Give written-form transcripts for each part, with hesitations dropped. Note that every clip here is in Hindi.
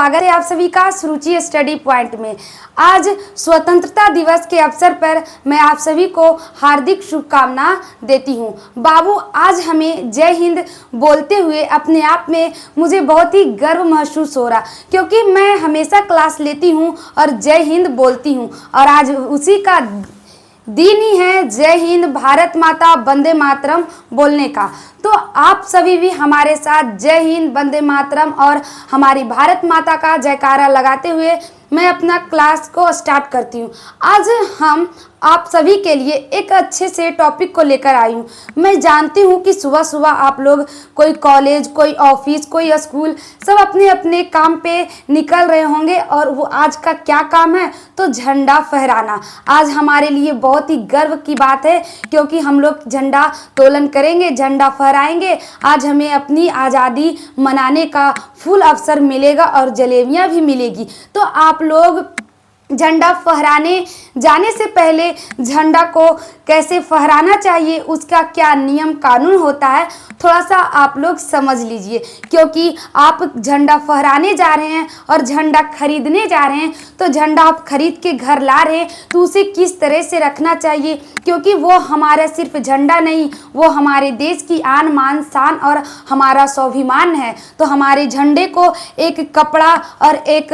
स्वागत है आप सभी का सुरुचि स्टडी पॉइंट में। आज स्वतंत्रता दिवस के अवसर पर मैं आप सभी को हार्दिक शुभकामना देती हूं। बाबू, आज हमें जय हिंद बोलते हुए अपने आप में मुझे बहुत ही गर्व महसूस हो रहा, क्योंकि मैं हमेशा क्लास लेती हूं और जय हिंद बोलती हूं, और आज उसी का दिन ही है जय हिंद, भारत माता, वंदे मातरम बोलने का। तो आप सभी भी हमारे साथ जय हिंद, वंदे मातरम और हमारी भारत माता का जयकारा लगाते हुए मैं अपना क्लास को स्टार्ट करती हूँ। आज हम आप सभी के लिए एक अच्छे से टॉपिक को लेकर आई हूँ। मैं जानती हूँ कि सुबह सुबह आप लोग कोई कॉलेज, कोई ऑफिस, कोई स्कूल, सब अपने अपने काम पे निकल रहे होंगे, और वो आज का क्या काम है तो झंडा फहराना। आज हमारे लिए बहुत ही गर्व की बात है, क्योंकि हम लोग झंडा तोलन करेंगे, झंडा फहराएंगे। आज हमें अपनी आज़ादी मनाने का फुल अवसर मिलेगा और जलेबियाँ भी मिलेगी। तो आप लोग झंडा फहराने जाने से पहले झंडा को कैसे फहराना चाहिए, उसका क्या नियम कानून होता है, थोड़ा सा आप लोग समझ लीजिए। क्योंकि आप झंडा फहराने जा रहे हैं और झंडा खरीदने जा रहे हैं, तो झंडा आप खरीद के घर ला रहे हैं तो उसे किस तरह से रखना चाहिए, क्योंकि वो हमारा सिर्फ झंडा नहीं, वो हमारे देश की आन मान शान और हमारा स्वाभिमान है। तो हमारे झंडे को एक कपड़ा और एक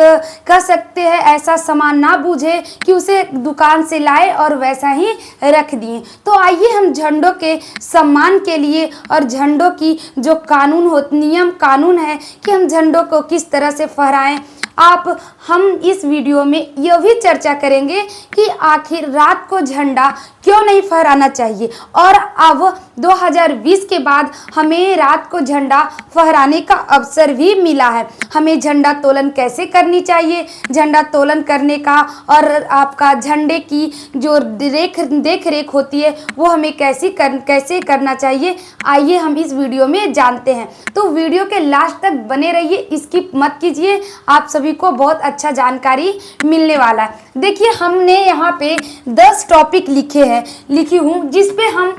कह सकते हैं ऐसा सामान ना बूझे कि उसे दुकान से लाए और वैसा ही रख दिए। तो आइए हम झंडों के सम्मान के लिए और झंडों की जो कानून हो, नियम कानून है कि हम झंडों को किस तरह से फहराएं, हम इस वीडियो में यह भी चर्चा करेंगे कि आखिर रात को झंडा क्यों नहीं फहराना चाहिए, और अब 2020 के बाद हमें रात को झंडा फहराने का अवसर भी मिला है। हमें झंडा तोलन कैसे करनी चाहिए, झंडा तोलन करने का और आपका झंडे की जो देख रेख होती है वो हमें कैसे करना चाहिए, आइए हम इस वीडियो में जानते हैं। तो वीडियो के लास्ट तक बने रहिए, स्किप मत कीजिए, आप सभी को बहुत अच्छा जानकारी मिलने वाला है। देखिए, हमने यहाँ पे 10 टॉपिक लिखी हूँ जिस पे हम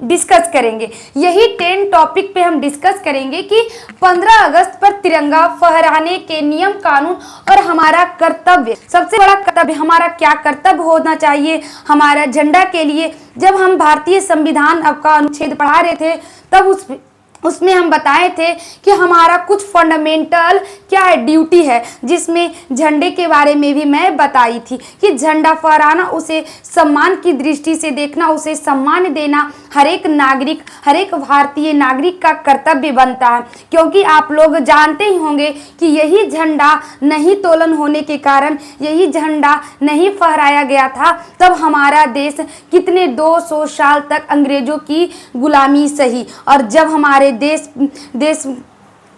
डिस्कस करेंगे। यही 10 टॉपिक पे हम डिस्कस करेंगे कि 15 अगस्त पर तिरंगा फहराने के नियम कानून और हमारा कर्तव्य, सबसे बड़ा कर्तव्य हमारा क्या कर्तव्य होना चाहिए हमारा झंडा के लिए। जब हम भारतीय संविधान का अनुच्छेद पढ़ा रहे थे तब उसमें हम बताए थे कि हमारा कुछ फंडामेंटल क्या है, ड्यूटी है, जिसमें झंडे के बारे में भी मैं बताई थी कि झंडा फहराना, उसे सम्मान की दृष्टि से देखना, उसे सम्मान देना हर एक नागरिक, हर एक भारतीय नागरिक का कर्तव्य बनता है। क्योंकि आप लोग जानते ही होंगे कि यही झंडा नहीं तोलन होने के कारण, यही झंडा नहीं फहराया गया था, तब हमारा देश कितने 200 साल तक अंग्रेजों की गुलामी सही। और जब हमारे देश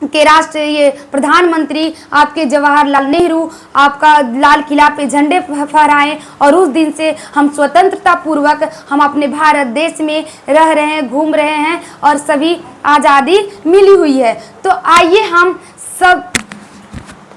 के राष्ट्रीय प्रधानमंत्री आपके जवाहरलाल नेहरू आपका लाल किला पे झंडे फहराएं, और उस दिन से हम स्वतंत्रता पूर्वक हम अपने भारत देश में रह रहे हैं, घूम रहे हैं और सभी आज़ादी मिली हुई है। तो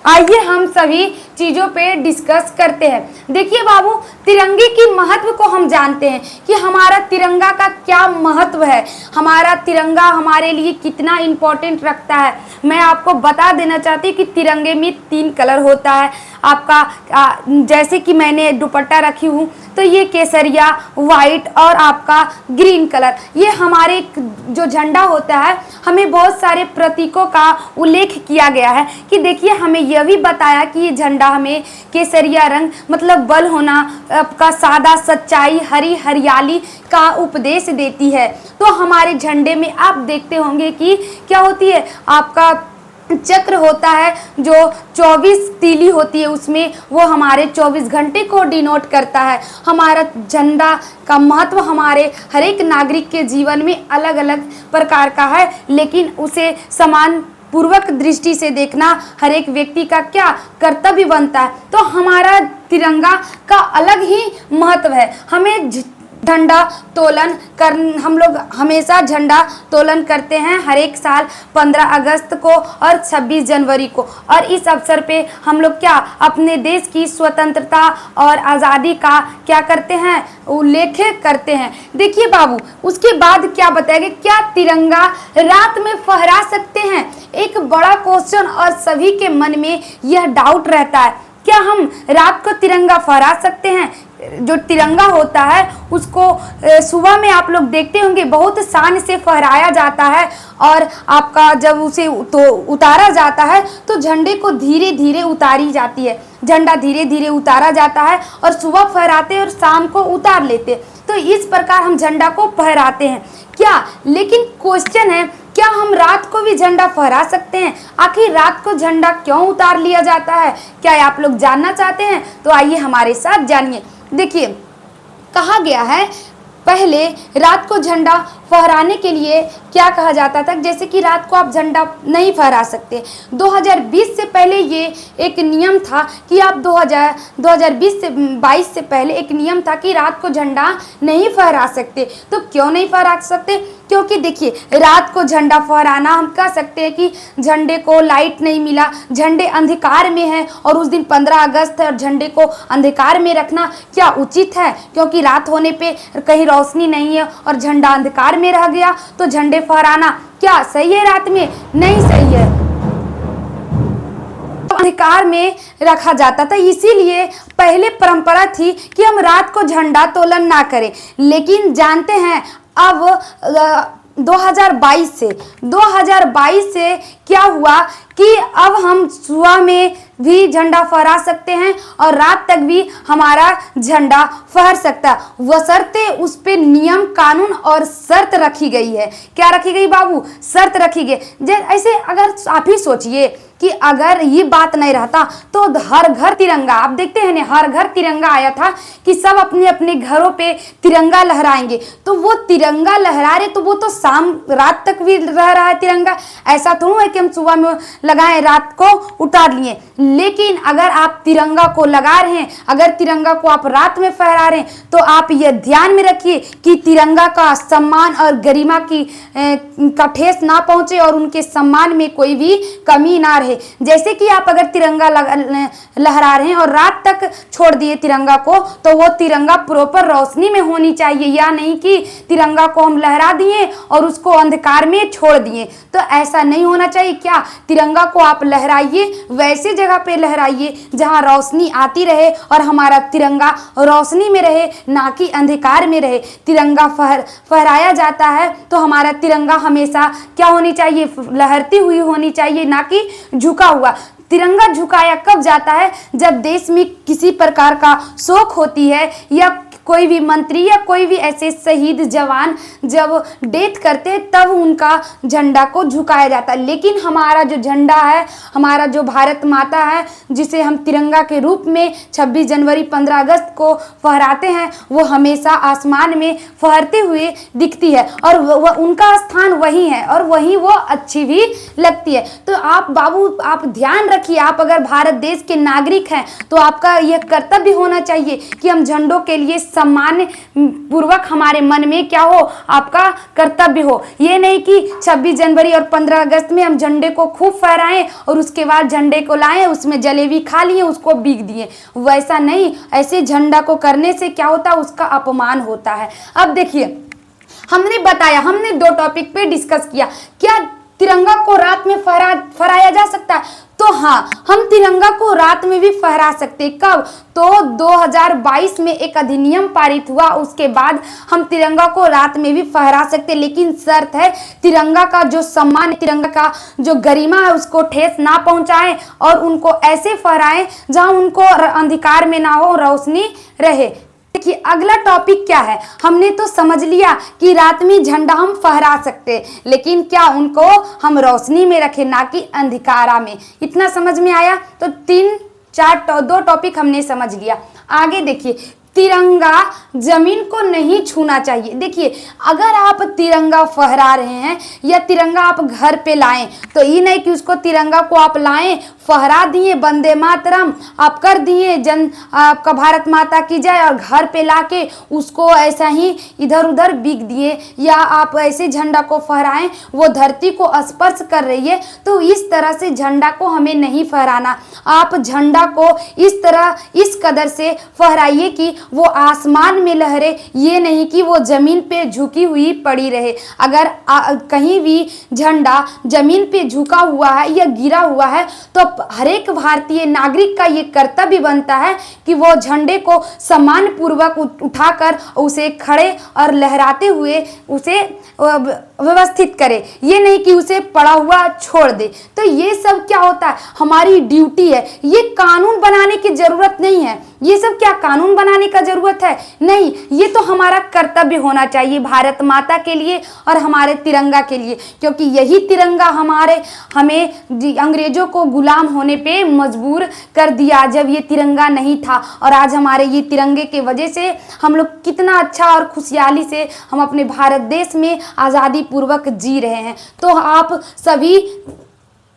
आइए हम सभी चीज़ों पे डिस्कस करते हैं। देखिए बाबू, तिरंगे की महत्व को हम जानते हैं कि हमारा तिरंगा का क्या महत्व है, हमारा तिरंगा हमारे लिए कितना इम्पोर्टेंट रखता है। मैं आपको बता देना चाहती हूँ कि तिरंगे में 3 कलर होता है आपका, जैसे कि मैंने दुपट्टा रखी हूँ तो ये केसरिया, वाइट और आपका ग्रीन कलर, ये हमारे जो झंडा होता है हमें बहुत सारे प्रतीकों का उल्लेख किया गया है कि देखिए, हमें यह भी बताया कि ये झंडा हमें केसरिया रंग मतलब बल होना, आपका सादा सच्चाई, हरी हरियाली का उपदेश देती है। तो हमारे झंडे में आप देखते होंगे कि क्या होती है, आपका चक्र होता है जो 24 तीली होती है, उसमें वो हमारे 24 घंटे को डिनोट करता है। हमारा झंडा का महत्व हमारे हर एक नागरिक के जीवन में अलग अलग प्रकार का है, लेकिन उसे समान पूर्वक दृष्टि से देखना हर एक व्यक्ति का क्या कर्तव्य बनता है। तो हमारा तिरंगा का अलग ही महत्व है। हमें झंडा तोलन कर हम लोग हमेशा झंडा तोलन करते हैं हर एक साल 15 अगस्त को और 26 जनवरी को। और इस अवसर पे हम लोग क्या अपने देश की स्वतंत्रता और आज़ादी का क्या करते हैं, उल्लेख करते हैं। देखिए बाबू, उसके बाद क्या बताएंगे, क्या तिरंगा रात में फहरा सकते हैं? एक बड़ा क्वेश्चन और सभी के मन में यह डाउट रहता है, क्या हम रात को तिरंगा फहरा सकते हैं? जो तिरंगा होता है उसको सुबह में आप लोग देखते होंगे बहुत शान से फहराया जाता है, और आपका जब उसे तो उतारा जाता है तो झंडे को धीरे धीरे उतारी जाती है, झंडा धीरे धीरे उतारा जाता है और सुबह फहराते हैं और शाम को उतार लेते हैं। तो इस प्रकार हम झंडा को फहराते हैं क्या। लेकिन क्वेश्चन है, क्या हम रात को भी झंडा फहरा सकते हैं? आखिर रात को झंडा क्यों उतार लिया जाता है, क्या आप लोग जानना चाहते हैं? तो आइए हमारे साथ जानिए। देखिए, कहा गया है पहले रात को झंडा फहराने के लिए क्या कहा जाता था, जैसे कि रात को आप झंडा नहीं फहरा सकते। 2020 से पहले ये एक नियम था कि आप 2020 से 22 से पहले एक नियम था कि रात को झंडा नहीं फहरा सकते। तो क्यों नहीं फहरा सकते? क्योंकि देखिए, रात को झंडा फहराना हम कह सकते हैं कि झंडे को लाइट नहीं मिला, झंडे अंधकार में है, और उस दिन 15 अगस्त है और झंडे को अंधकार में रखना क्या उचित है? क्योंकि रात होने पे कहीं रोशनी नहीं है और झंडा अंधकार में रह गया, तो झंडे फहराना क्या सही है? रात में नहीं सही है, अंधकार में रखा जाता था। इसीलिए पहले परंपरा थी कि हम रात को झंडा तोलन ना करें। लेकिन जानते हैं अब 2022 से क्या हुआ कि अब हम सुबह में भी झंडा फहरा सकते हैं और रात तक भी हमारा झंडा फहर सकता है, बशर्ते उस पे नियम कानून और शर्त रखी गई है। क्या रखी गई बाबू? शर्त रखी गई। ऐसे अगर आप ही सोचिए कि अगर ये बात नहीं रहता तो हर घर तिरंगा, आप देखते हैं ना, हर घर तिरंगा आया था कि सब अपने अपने घरों पे तिरंगा लहराएंगे। तो वो तिरंगा लहरा रहे तो वो तो शाम रात तक भी रह रहा है तिरंगा। ऐसा तो है कि हम सुबह में लगाएं रात को उतार लिए। लेकिन अगर आप तिरंगा को लगा रहे हैं, अगर तिरंगा को आप रात में फहरा रहे हैं, तो आप ये ध्यान में रखिए कि तिरंगा का सम्मान और गरिमा की का ठेस ना पहुंचे और उनके सम्मान में कोई भी कमी ना रहे। जैसे कि आप अगर तिरंगा लहरा रहे हैं और रात तक छोड़ दिए तिरंगा को, तो वो तिरंगा प्रॉपर रोशनी में होनी चाहिए, या नहीं कि तिरंगा को हम लहरा दिए और उसको अंधकार में छोड़ दिए। तो ऐसा नहीं होना चाहिए। क्या तिरंगा को आप लहराइए, वैसे जगह पे लहराइए जहां रोशनी आती रहे और हमारा तिरंगा रोशनी में रहे, ना कि अंधकार में रहे। तिरंगा फहराया जाता है तो हमारा तिरंगा हमेशा क्या होनी चाहिए? लहरती हुई होनी चाहिए, ना कि झुका हुआ। तिरंगा झुकाया कब जाता है? जब देश में किसी प्रकार का शोक होती है, या कोई भी मंत्री या कोई भी ऐसे शहीद जवान जब डेथ करते हैं, तब उनका झंडा को झुकाया जाता है। लेकिन हमारा जो झंडा है, हमारा जो भारत माता है, जिसे हम तिरंगा के रूप में 26 जनवरी 15 अगस्त को फहराते हैं, वो हमेशा आसमान में फहरते हुए दिखती है और उनका स्थान वही है और वही वो अच्छी भी लगती है। तो आप बाबू, आप ध्यान रखिए, आप अगर भारत देश के नागरिक हैं तो आपका यह कर्तव्य होना चाहिए कि हम झंडों के लिए सम्मान पूर्वक हमारे मन में क्या हो, आपका कर्तव्य हो। ये नहीं कि 26 जनवरी और 15 अगस्त में हम झंडे को खूब फहराएं और उसके बाद झंडे को लाएं, उसमें जलेबी खा लिए, उसको बीग दिए। वैसा नहीं, ऐसे झंडा को करने से क्या होता है? उसका अपमान होता है। अब देखिए, हमने बताया, हमने 2 टॉपिक पे डिस्कस किया। क्या तिरंगा को रात में फहराया जा सकता है? तो हाँ, हम तिरंगा को रात में भी फहरा सकते। कब? तो 2022 में एक अधिनियम पारित हुआ, उसके बाद हम तिरंगा को रात में भी फहरा सकते। लेकिन शर्त है, तिरंगा का जो सम्मान, तिरंगा का जो गरिमा है, उसको ठेस ना पहुंचाएं और उनको ऐसे फहराएं जहां उनको अंधकार में ना हो, रोशनी रहे। देखिए, अगला टॉपिक क्या है? हमने तो समझ लिया कि रात में झंडा हम फहरा सकते, लेकिन क्या उनको हम रोशनी में रखें, ना कि अंधिकारा में। इतना समझ में आया? तो 2 टॉपिक हमने समझ लिया। आगे देखिए, तिरंगा जमीन को नहीं छूना चाहिए। देखिए, अगर आप तिरंगा फहरा रहे हैं या तिरंगा आप घर पे लाएं, तो ये नहीं कि उसको तिरंगा को आप लाएं, फहरा दिए वंदे मातरम आप कर दिए, जन आपका भारत माता की जय, और घर पे लाके उसको ऐसा ही इधर उधर बिक दिए, या आप ऐसे झंडा को फहराएं वो धरती को स्पर्श कर रही है, तो इस तरह से झंडा को हमें नहीं फहराना। आप झंडा को इस तरह इस कदर से फहराइए कि वो आसमान में लहरे, ये नहीं कि वो जमीन पे झुकी हुई पड़ी रहे। अगर कहीं भी झंडा जमीन पे झुका हुआ है या गिरा हुआ है, तो हर एक भारतीय नागरिक का ये कर्तव्य बनता है कि वो झंडे को सम्मान पूर्वक उठाकर उसे खड़े और लहराते हुए उसे व्यवस्थित करे, ये नहीं कि उसे पड़ा हुआ छोड़ दे। तो ये सब क्या होता है, हमारी ड्यूटी है। ये कानून बनाने की जरूरत नहीं है। ये सब क्या कानून बनाने का जरूरत है? नहीं, ये तो हमारा कर्तव्य होना चाहिए भारत माता के लिए और हमारे तिरंगा के लिए, क्योंकि यही तिरंगा हमें अंग्रेजों को गुलाम होने पे मजबूर कर दिया जब ये तिरंगा नहीं था। और आज हमारे ये तिरंगे के वजह से हम लोग कितना अच्छा और खुशहाली से हम अपने भारत देश में आज़ादी पूर्वक जी रहे हैं। तो आप सभी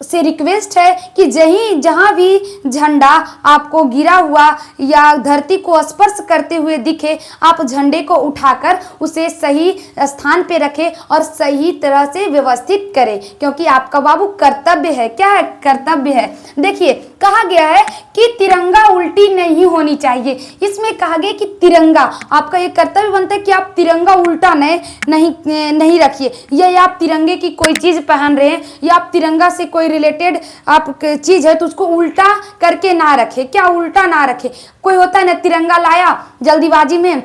से रिक्वेस्ट है कि जहाँ भी झंडा आपको गिरा हुआ या धरती को स्पर्श करते हुए दिखे, आप झंडे को उठाकर उसे सही स्थान पे रखें और सही तरह से व्यवस्थित करें, क्योंकि आपका बाबू कर्तव्य है। क्या है? कर्तव्य है। देखिए, कहा गया है कि तिरंगा उल्टी नहीं होनी चाहिए। इसमें कहा गया कि तिरंगा आपका ये कर्तव्य बनता है कि आप तिरंगा उल्टा नहीं रखिए, या आप तिरंगे की कोई चीज़ पहन रहे हैं या आप तिरंगा से कोई रिलेटेड आप चीज़ है तो उसको उल्टा करके ना रखे। क्या उल्टा ना रखे? कोई होता है ना, तिरंगा लाया जल्दीबाजी में,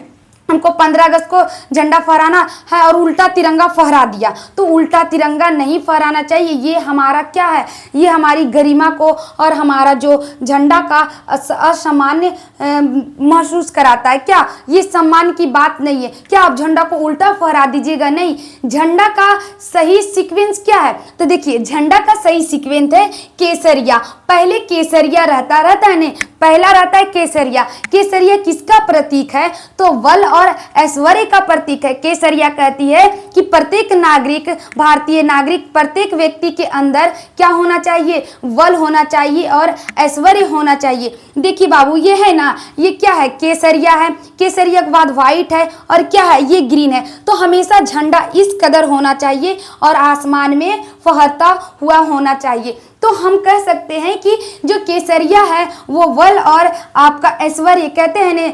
हमको 15 अगस्त को झंडा फहराना है और उल्टा तिरंगा फहरा दिया, तो उल्टा तिरंगा नहीं फहराना चाहिए। ये हमारा क्या है, ये हमारी गरिमा को और हमारा जो झंडा का असामान्य महसूस कराता है। क्या ये सम्मान की बात नहीं है? क्या आप झंडा को उल्टा फहरा दीजिएगा? नहीं। झंडा का सही सीक्वेंस क्या है? तो देखिए, झंडा का सही सीक्वेंस है केसरिया। पहले केसरिया रहता है नहीं, पहला रहता है केसरिया। केसरिया किसका प्रतीक है? तो बल और ऐश्वर्य का प्रतीक है। केसरिया कहती है कि प्रत्येक नागरिक, भारतीय नागरिक, प्रत्येक व्यक्ति के अंदर क्या होना चाहिए? बल होना चाहिए और ऐश्वर्य होना चाहिए। देखिए बाबू, ये है ना, ये क्या है? केसरिया है। केसरिया के बाद व्हाइट है और क्या है? ये ग्रीन है। तो हमेशा झंडा इस कदर होना चाहिए और आसमान में फहरता हुआ होना चाहिए। तो हम कह सकते हैं कि जो केसरिया है वो बल और आपका ऐश्वर्य, कहते हैं ने,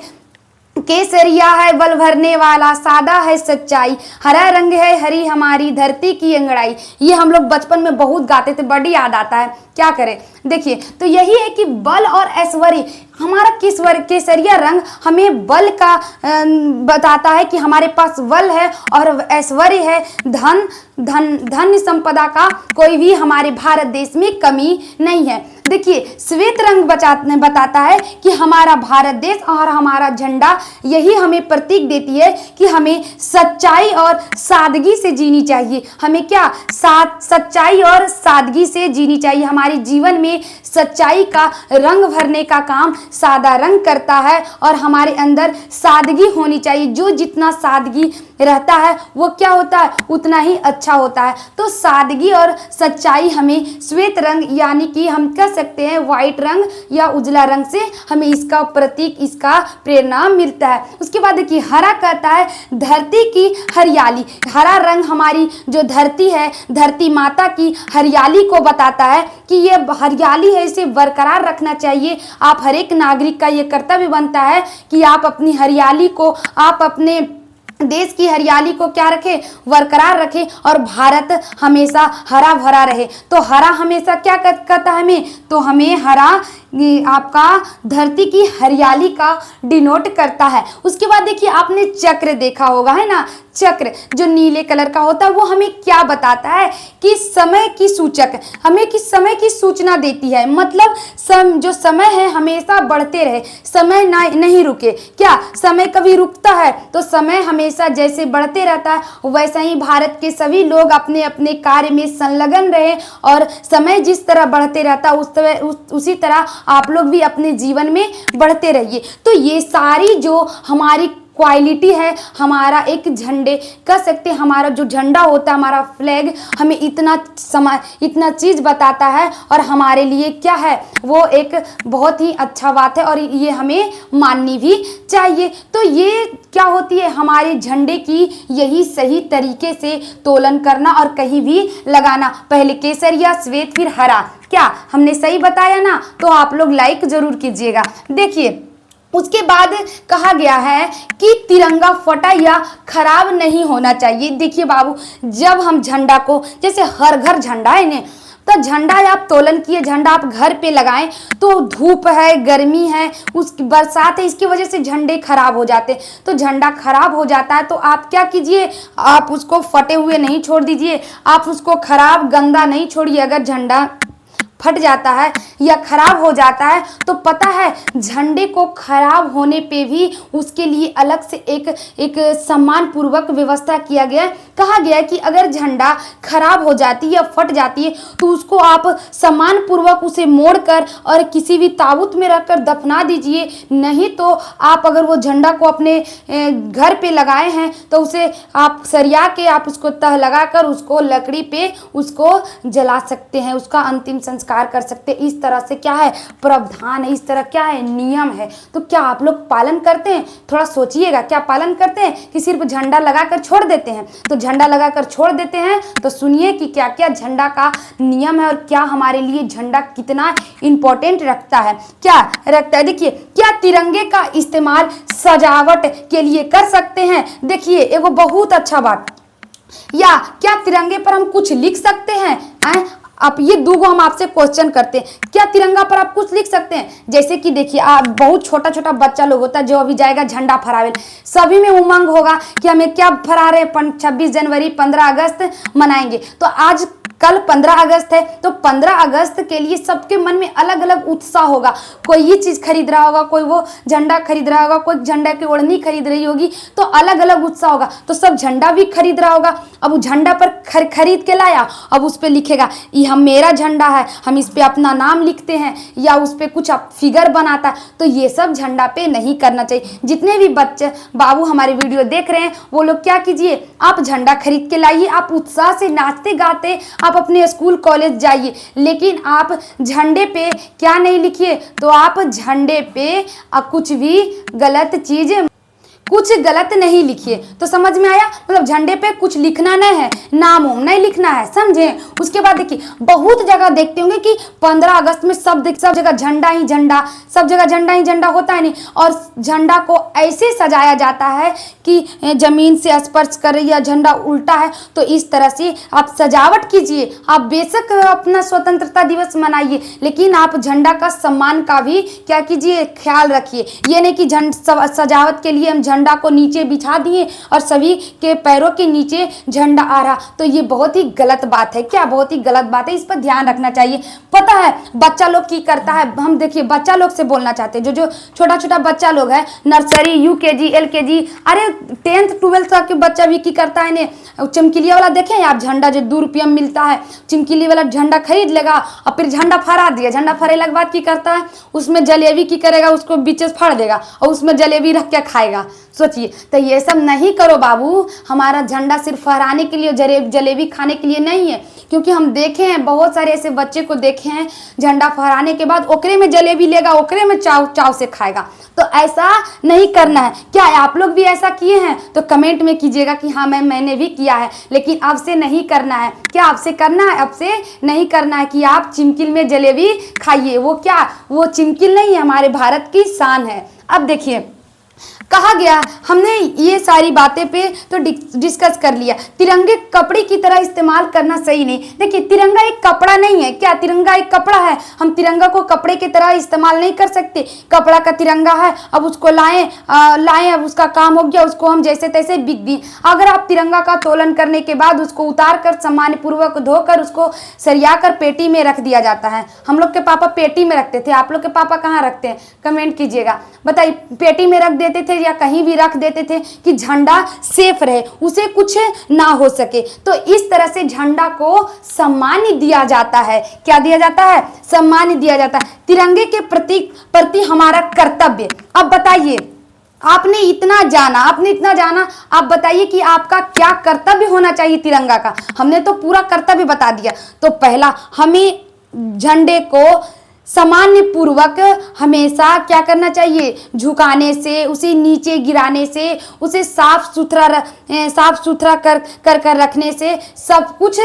केसरिया है बल भरने वाला, सादा है सच्चाई, हरा रंग है हरी हमारी धरती की अंगड़ाई। ये हम लोग बचपन में बहुत गाते थे, बड़ी याद आता है। क्या करें? देखिए, तो यही है कि बल और ऐश्वर्य, हमारा केसरिया रंग हमें बल का बताता है कि हमारे पास बल है और ऐश्वर्य है। धन संपदा का कोई भी हमारे भारत देश में कमी नहीं है। देखिए, श्वेत रंग बताता है कि हमारा भारत देश और हमारा झंडा यही हमें प्रतीक देती है कि हमें सच्चाई और सादगी से जीनी चाहिए। हमें क्या? सच्चाई और सादगी से जीनी चाहिए। हमारे जीवन में सच्चाई का रंग भरने का काम सादा रंग करता है और हमारे अंदर सादगी होनी चाहिए। जो जितना सादगी रहता है वो क्या होता है? उतना ही अच्छा होता है। तो सादगी और सच्चाई हमें श्वेत रंग, यानी कि हम कह सकते हैं व्हाइट रंग या उजला रंग से हमें इसका प्रतीक, इसका प्रेरणा मिलता है। उसके बाद देखिए, हरा कहता है धरती की हरियाली। हरा रंग हमारी जो धरती है, धरती माता की हरियाली को बताता है कि ये हरियाली है, इसे बरकरार रखना चाहिए। आप हर एक नागरिक का ये कर्तव्य बनता है कि आप अपनी हरियाली को, आप अपने देश की हरियाली को क्या रखें? बरकरार रखें और भारत हमेशा हरा भरा रहे। तो हरा हमेशा क्या कहता है हमें? तो हमें हरा आपका धरती की हरियाली का डिनोट करता है। उसके बाद देखिए, आपने चक्र देखा होगा, है ना? चक्र जो नीले कलर का होता है वो हमें क्या बताता है? कि समय की सूचक, हमें कि समय की सूचना देती है। मतलब जो समय है हमेशा बढ़ते रहे, समय नहीं रुके। क्या समय कभी रुकता है? तो समय हमेशा जैसे बढ़ते रहता है वैसा ही भारत के सभी लोग अपने अपने कार्य में संलग्न रहे और समय जिस तरह बढ़ते रहता है उसी तरह आप लोग भी अपने जीवन में बढ़ते रहिए। तो ये सारी जो हमारी क्वालिटी है, हमारा एक झंडे कह सकते हैं, हमारा जो झंडा होता है, हमारा फ्लैग हमें इतना चीज़ बताता है और हमारे लिए क्या है, वो एक बहुत ही अच्छा बात है और ये हमें माननी भी चाहिए। तो ये क्या होती है, हमारे झंडे की यही सही तरीके से तोलन करना और कहीं भी लगाना, पहले केसरिया, श्वेत, फिर हरा। क्या हमने सही बताया ना? तो आप लोग लाइक जरूर कीजिएगा। देखिए उसके बाद कहा गया है कि तिरंगा फटा या खराब नहीं होना चाहिए। देखिए बाबू, जब हम झंडा को, जैसे हर घर झंडा है ने, तो झंडा आप तोलन किए, झंडा आप घर पे लगाएं तो धूप है, गर्मी है, उस बरसात है, इसकी वजह से झंडे खराब हो जाते। तो झंडा खराब हो जाता है तो आप क्या कीजिए, आप उसको फटे हुए नहीं छोड़ दीजिए, आप उसको खराब गंदा नहीं छोड़िए। अगर झंडा फट जाता है या खराब हो जाता है तो पता है झंडे को खराब होने पे भी उसके लिए अलग से एक सम्मान पूर्वक व्यवस्था किया गया है। कहा गया है कि अगर झंडा खराब हो जाती है या फट जाती है तो उसको आप सम्मान पूर्वक उसे मोड़कर और किसी भी ताबूत में रखकर दफना दीजिए। नहीं तो आप अगर वो झंडा को अपने घर पे लगाए हैं तो उसे आप सरिया के आप उसको तह लगाकर उसको लकड़ी पे उसको जला सकते हैं, उसका अंतिम संस्कार कर सकते हैं। इस तरह से क्या है, प्रावधान है, इस तरह क्या है, नियम है। तो क्या आप लोग पालन करते हैं? थोड़ा सोचिएगा, क्या पालन करते हैं कि सिर्फ झंडा लगाकर छोड़ देते हैं? तो झंडा लगाकर छोड़ देते हैं तो सुनिए कि क्या क्या झंडा का नियम है और क्या हमारे लिए झंडा कितना इंपॉर्टेंट रखता है, क्या रखता है। देखिए, क्या तिरंगे का इस्तेमाल सजावट के लिए कर सकते हैं? देखिए एगो बहुत अच्छा बात, या क्या तिरंगे पर हम कुछ लिख सकते हैं? आप ये दूगो हम आपसे क्वेश्चन करते हैं, क्या तिरंगा पर आप कुछ लिख सकते हैं? जैसे कि देखिए, आप बहुत छोटा छोटा बच्चा लोग होता है जो अभी जाएगा झंडा फहरावे, सभी में उमंग होगा कि हमें क्या फहरा रहे, 26 जनवरी 15 अगस्त मनाएंगे। तो आज कल 15 अगस्त है, तो 15 अगस्त के लिए सबके मन में अलग अलग उत्साह होगा। कोई ये चीज़ खरीद रहा होगा, कोई वो झंडा खरीद रहा होगा, कोई झंडा की ओढ़नी खरीद रही होगी, तो अलग अलग उत्साह होगा। तो सब झंडा भी खरीद रहा होगा। अब वो झंडा पर खरीद के लाया, अब उस पर लिखेगा ये हम मेरा झंडा है, हम इस पर अपना नाम लिखते हैं या उस पर कुछ फिगर बनाता है। तो ये सब झंडा पे नहीं करना चाहिए। जितने भी बच्चे बाबू हमारे वीडियो देख रहे हैं वो लोग क्या कीजिए, आप झंडा खरीद के लाइए, आप उत्साह से नाचते गाते आप अपने स्कूल कॉलेज जाइए, लेकिन आप झंडे पे क्या नहीं लिखिए, तो आप झंडे पे कुछ भी गलत चीज, कुछ गलत नहीं लिखिए। तो समझ में आया? मतलब झंडे पे कुछ लिखना नहीं है, नाम उम नहीं लिखना है, समझे? उसके बाद देखिए, बहुत जगह देखते होंगे कि 15 अगस्त में सब जगह झंडा ही झंडा, सब जगह झंडा ही झंडा होता है नहीं, और झंडा को ऐसे सजाया जाता है कि जमीन से स्पर्श कर रही है, झंडा उल्टा है। तो इस तरह से आप सजावट कीजिए। आप बेशक अपना स्वतंत्रता दिवस मनाइए, लेकिन आप झंडा का सम्मान का भी क्या कीजिए, ख्याल रखिए। ये नहीं कि सजावट के लिए हम झंडा को नीचे बिछा दिए और सभी के पैरों के नीचे झंडा आ रहा, तो ये बहुत ही गलत बात है। क्या बहुत ही गलत बात है, इस पर ध्यान रखना चाहिए। पता है बच्चा लोग की करता है, हम देखिए बच्चा लोग से बोलना चाहते हैं, जो छोटा छोटा बच्चा लोग है, नर्सरी, यूकेजी, एलकेजी, अरे 10th 12th तक के बच्चा भी की करता है ने, चमकीलिया वाला देखें आप झंडा जो 2 रुपया में मिलता है, चमकीली वाला झंडा खरीद लेगा और फिर झंडा फहरा दिया। झंडा फहरेला के बाद की करता है, उसमें जलेबी की करेगा, उसको बीच से फाड़ देगा और उसमें जलेबी रख के खाएगा। सोचिए, तो ये सब नहीं करो बाबू। हमारा झंडा सिर्फ फहराने के लिए, जलेबी खाने के लिए नहीं है, क्योंकि हम देखे हैं बहुत सारे ऐसे बच्चे को देखे हैं झंडा फहराने के बाद ओकरे में जलेबी लेगा, ओकरे में चाव से खाएगा। तो ऐसा नहीं करना है। क्या आप लोग भी ऐसा किए हैं? तो कमेंट में कीजिएगा कि हाँ मैंने भी किया है, लेकिन आपसे नहीं करना है। क्या आपसे करना है? आपसे नहीं करना है कि आप चिमकिल में जलेबी खाइए। वो क्या, वो चिमकिल नहीं है, हमारे भारत की शान है। अब देखिए, कहा गया, हमने ये सारी बातें पे तो डिस्कस कर लिया। तिरंगे कपड़े की तरह इस्तेमाल करना सही नहीं। देखिए, तिरंगा एक कपड़ा नहीं है। क्या तिरंगा एक कपड़ा है? हम तिरंगा को कपड़े की तरह इस्तेमाल नहीं कर सकते। कपड़ा का तिरंगा है, अब उसको लाएं, अब उसका काम हो गया, उसको हम जैसे तैसे बिक दी। अगर आप तिरंगा का तोलन करने के बाद उसको उतार कर सम्मान पूर्वक धोकर उसको सरिया कर पेटी में रख दिया जाता है। हम लोग के पापा पेटी में रखते थे, आप लोग के पापा कहाँ रखते हैं? कमेंट कीजिएगा, बताइए। पेटी में रख देते थे या कहीं भी रख देते थे कि झंडा सेफ रहे, उसे कुछ ना हो सके। तो इस तरह से झंडा को सम्मान दिया जाता है। क्या दिया जाता है? सम्मान दिया जाता है। तिरंगे के प्रति हमारा कर्तव्य। अब बताइए, आपने इतना जाना, आप बताइए कि आपका क्या कर्तव्य होना चाहिए तिरंगा का। हमने तो पूरा कर्तव्य बता दिया। तो पहला, हमें झंडे को सामान्य पूर्वक हमेशा क्या करना चाहिए? झुकाने से, उसे नीचे गिराने से, उसे साफ सुथरा कर रखने से सब कुछ,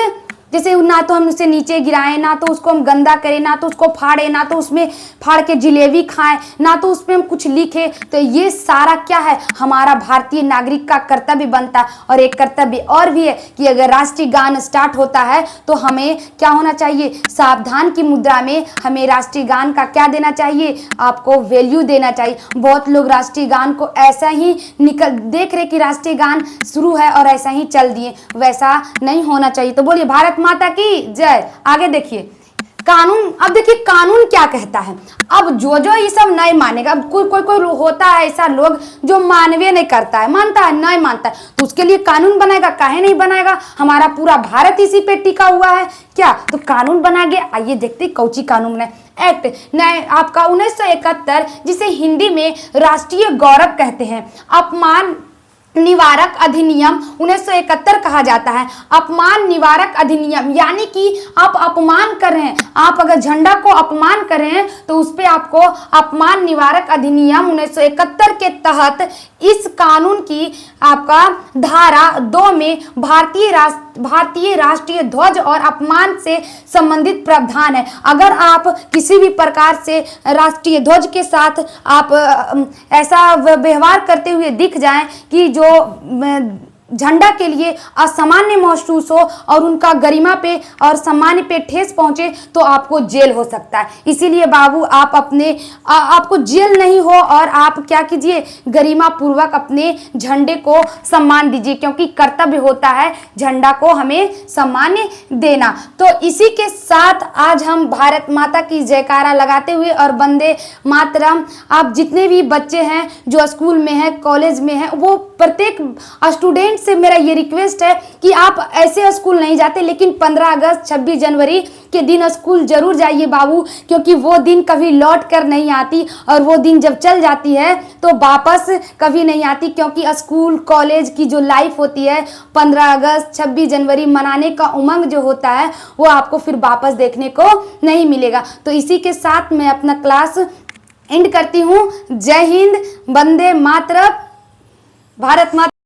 जैसे ना तो हम उसे नीचे गिराएं, ना तो उसको हम गंदा करें, ना तो उसको फाड़ें, ना तो उसमें फाड़ के जिलेबी खाएं, ना तो उसमें हम कुछ लिखें। तो ये सारा क्या है? हमारा भारतीय नागरिक का कर्तव्य बनता है। और एक कर्तव्य और भी है कि अगर राष्ट्रीय गान स्टार्ट होता है तो हमें क्या होना चाहिए? सावधान की मुद्रा में हमें राष्ट्रीय गान का क्या देना चाहिए? आपको वैल्यू देना चाहिए। बहुत लोग राष्ट्रीय गान को ऐसा ही देख रहे कि राष्ट्रीय गान शुरू है और ऐसा ही चल दिए, वैसा नहीं होना चाहिए। तो बोलिए भारत माता की जय। आगे देखिए कानून। अब देखिए कानून क्या कहता है। अब जो ये सब नहीं मानेगा, अब कोई होता है ऐसा लोग जो मानवे नहीं करता है, मानता है नहीं मानता है, तो उसके लिए कानून बनाएगा। काहे नहीं बनाएगा? हमारा पूरा भारत इसी पे टिका हुआ है क्या? तो कानून बना गया। आइए देखते कौची कानून है। एक्ट नए आपका 1971, जिसे हिंदी में राष्ट्रीय गौरव कहते हैं, अपमान निवारक अधिनियम 1971 कहा जाता है। अपमान निवारक अधिनियम, यानी कि आप अपमान कर रहे हैं, आप अगर झंडा को अपमान कर रहे हैं तो उस पे आपको अपमान निवारक अधिनियम 1971 के तहत इस कानून की आपका धारा 2 में भारतीय राष्ट्रीय ध्वज और अपमान से संबंधित प्रावधान है। अगर आप किसी भी प्रकार से राष्ट्रीय ध्वज के साथ आप ऐसा व्यवहार करते हुए दिख जाएं कि जो झंडा के लिए असामान्य महसूस हो और उनका गरिमा पे और सम्मान पे ठेस पहुंचे तो आपको जेल हो सकता है। इसीलिए बाबू आप आपको जेल नहीं हो और आप क्या कीजिए? गरिमा पूर्वक अपने झंडे को सम्मान दीजिए, क्योंकि कर्तव्य होता है झंडा को हमें सम्मान देना। तो इसी के साथ आज हम भारत माता की जयकारा लगाते हुए और वंदे मातरम, आप जितने भी बच्चे हैं जो स्कूल में हैं, कॉलेज में हैं, वो प्रत्येक स्टूडेंट से मेरा ये रिक्वेस्ट है कि आप ऐसे स्कूल नहीं जाते, लेकिन 15 अगस्त 26 जनवरी के दिन स्कूल जरूर जाइए बाबू, क्योंकि वो दिन कभी लौट कर नहीं आती और वो दिन जब चल जाती है तो वापस कभी नहीं आती। क्योंकि स्कूल कॉलेज की जो लाइफ होती है, 15 अगस्त 26 जनवरी मनाने का उमंग जो होता है वो आपको फिर वापस देखने को नहीं मिलेगा। तो इसी के साथ मैं अपना क्लास एंड करती हूँ। जय हिंद, वंदे मातरम, भारत माता।